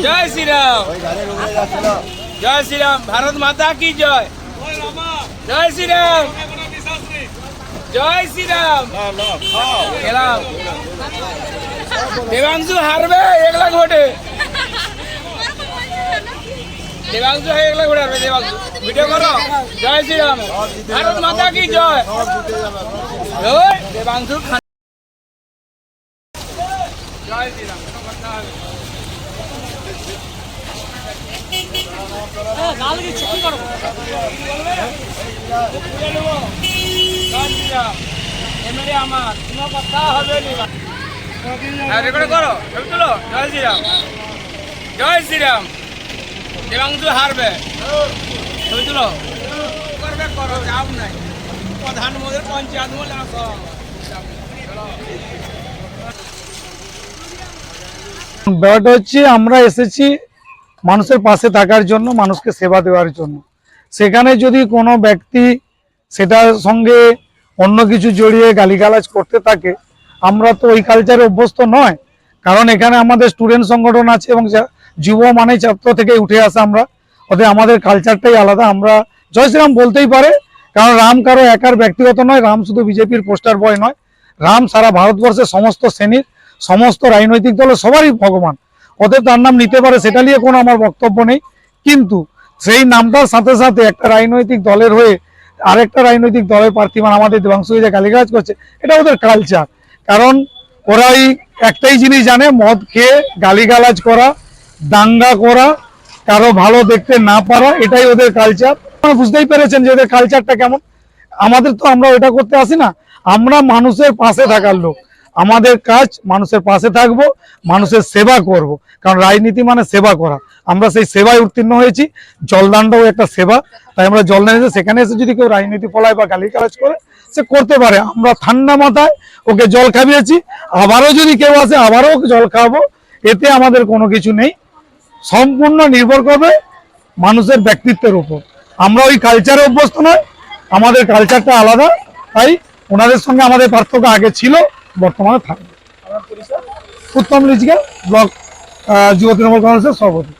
জয় শ্রীরাম, জয় শ্রীরাম, ভারত মাতা কি জয়, জয় শ্রীরাম, জয় শ্রীরাম। খেলাম দেবাংশু হারবে 1 লাখ ভোটে, দেবাংশু 1 লাখ ভোটে হারবে। দেবাংশু ভিডিও করো। জয় শ্রীরাম, ভারত মাতা কি জয়। দেবাংশু জয় শ্রীরাম। আমার কোনো কথা হবে না, রেকর্ড করো, ছবি তুলো। জয় শ্রীরাম, জয় শ্রীরাম। দেবাংশু হারবে, ছবি তুলো। করবে করো, চাপ নাই। প্রধানমন্ত্রী পঞ্চায়েত বলে আসো। ব্যাপারটা হচ্ছে আমরা এসেছি মানুষের পাশে থাকার জন্য, মানুষকে সেবা দেওয়ার জন্য। সেখানে যদি কোনো ব্যক্তি সেটার সঙ্গে অন্য কিছু জড়িয়ে গালিগালাজ করতে থাকে, আমরা তো ওই কালচারে অভ্যস্ত নয়। কারণ এখানে আমাদের স্টুডেন্ট সংগঠন আছে এবং যুব মানে ছাত্র থেকে উঠে আসা আমরা, ওদের আমাদের কালচারটাই আলাদা। আমরা জয় শ্রীরাম বলতেই পারে, কারণ রাম কারো একার ব্যক্তিগত নয়, রাম শুধু বিজেপির পোস্টার বয় নয়, রাম সারা ভারতবর্ষের সমস্ত শ্রেণীর সমস্ত রাজনৈতিক দলের সবারই ভগবান। ওদের তার নাম নিতে পারে, সেটা নিয়ে কোনো আমার বক্তব্য নেই। কিন্তু সেই নামটার সাথে সাথে একটা রাজনৈতিক দলের হয়ে আরেকটা রাজনৈতিক দলের প্রার্থী মানে আমাদের দেবাংশু যে গালিগালাজ করছে, এটা ওদের কালচার। কারণ ওরা ওই একটাই জিনিস জানে, মদ খেয়ে গালিগালাজ করা, দাঙ্গা করা, কারো ভালো দেখতে না পারা, এটাই ওদের কালচার। আপনারা বুঝতেই পেরেছেন যে এদের কালচারটা কেমন। আমাদের তো আমরা ওটা করতে আসি না, আমরা মানুষের পাশে থাকার লোক। আমাদের কাজ মানুষের পাশে থাকবো, মানুষের সেবা করব। কারণ রাজনীতি মানে সেবা করা, আমরা সেই সেবায় উত্তীর্ণ হয়েছি। জলদানটাও একটা সেবা, তাই আমরা জলদান এসে সেখানে এসে যদি কেউ রাজনীতি ফলায় বা গালিগালাজ করে, সে করতে পারে। আমরা ঠান্ডা মাথায় ওকে জল খাইয়েছি, আবারও যদি কেউ আসে আবারও ওকে জল খাওয়াবো। এতে আমাদের কোনো কিছু নেই, সম্পূর্ণ নির্ভর করবে মানুষের ব্যক্তিত্বের উপর। আমরা ওই কালচারে অভ্যস্ত নয়, আমাদের কালচারটা আলাদা। তাই ওনাদের সঙ্গে আমাদের পার্থক্য আগে ছিল, বর্তমানে থাকবে। উত্তম লিজিকা, ব্লক যুব তৃণমূল কংগ্রেসের সভাপতি।